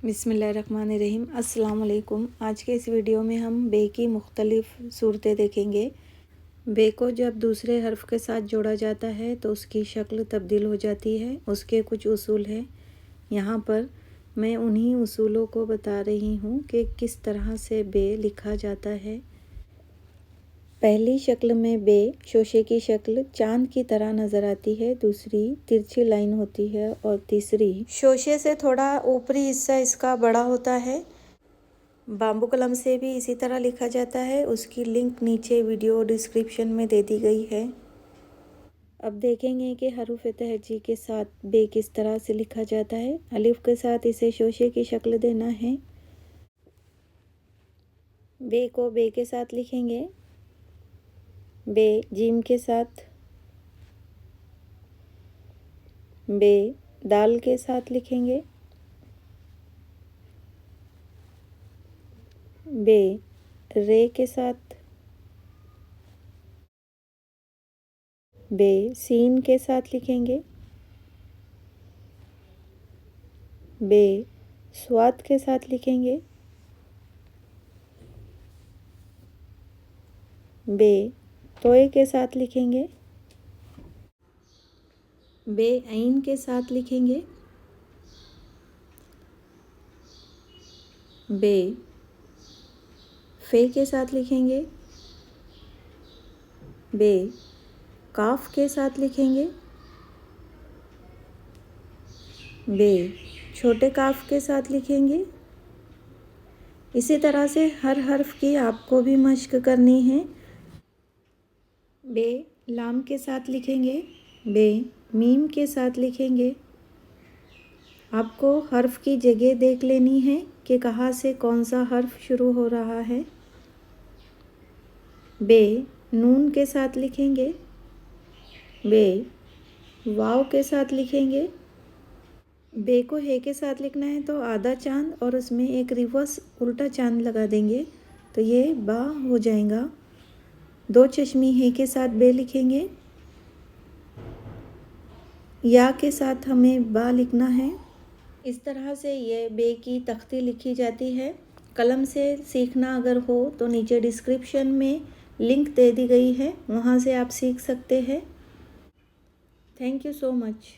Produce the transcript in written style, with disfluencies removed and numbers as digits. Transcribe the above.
बिस्मिल्लाहिर्रहमानिर्रहीम। अस्सलाम वालेकुम। आज के इस वीडियो में हम बे की मुख्तलिफ़ सूरतें देखेंगे। बे को जब दूसरे हर्फ के साथ जोड़ा जाता है तो उसकी शक्ल तब्दील हो जाती है। उसके कुछ उसूल हैं। यहाँ पर मैं उन्हीं उसूलों को बता रही हूँ कि किस तरह से बे लिखा जाता है। पहली शक्ल में बे शोशे की शक्ल चांद की तरह नज़र आती है, दूसरी तिरछी लाइन होती है और तीसरी शोशे से थोड़ा ऊपरी हिस्सा इसका बड़ा होता है। बाम्बू कलम से भी इसी तरह लिखा जाता है। उसकी लिंक नीचे वीडियो डिस्क्रिप्शन में दे दी गई है। अब देखेंगे कि हरूफ तहजी के साथ बे किस तरह से लिखा जाता है। अलिफ के साथ इसे शोशे की शक्ल देना है। बे को बे के साथ लिखेंगे। बे जीम के साथ, बे दाल के साथ लिखेंगे, बे रे के साथ, बे सीन के साथ लिखेंगे, बे स्वाद के साथ लिखेंगे, बे तोए के साथ लिखेंगे, बे ऐन के साथ लिखेंगे, बे फे के साथ लिखेंगे, बे काफ के साथ लिखेंगे, बे छोटे काफ के साथ लिखेंगे। इसी तरह से हर हर्फ की आपको भी मश्क करनी है। बे लाम के साथ लिखेंगे, बे मीम के साथ लिखेंगे। आपको हर्फ की जगह देख लेनी है कि कहाँ से कौन सा हर्फ शुरू हो रहा है। बे नून के साथ लिखेंगे, बे वाव के साथ लिखेंगे। बे को हे के साथ लिखना है तो आधा चांद और उसमें एक रिवर्स उल्टा चांद लगा देंगे तो ये बा हो जाएगा। दो चश्मी हे के साथ बे लिखेंगे। या के साथ हमें बा लिखना है। इस तरह से ये बे की तख्ती लिखी जाती है। कलम से सीखना अगर हो तो नीचे डिस्क्रिप्शन में लिंक दे दी गई है, वहाँ से आप सीख सकते हैं। Thank you so much.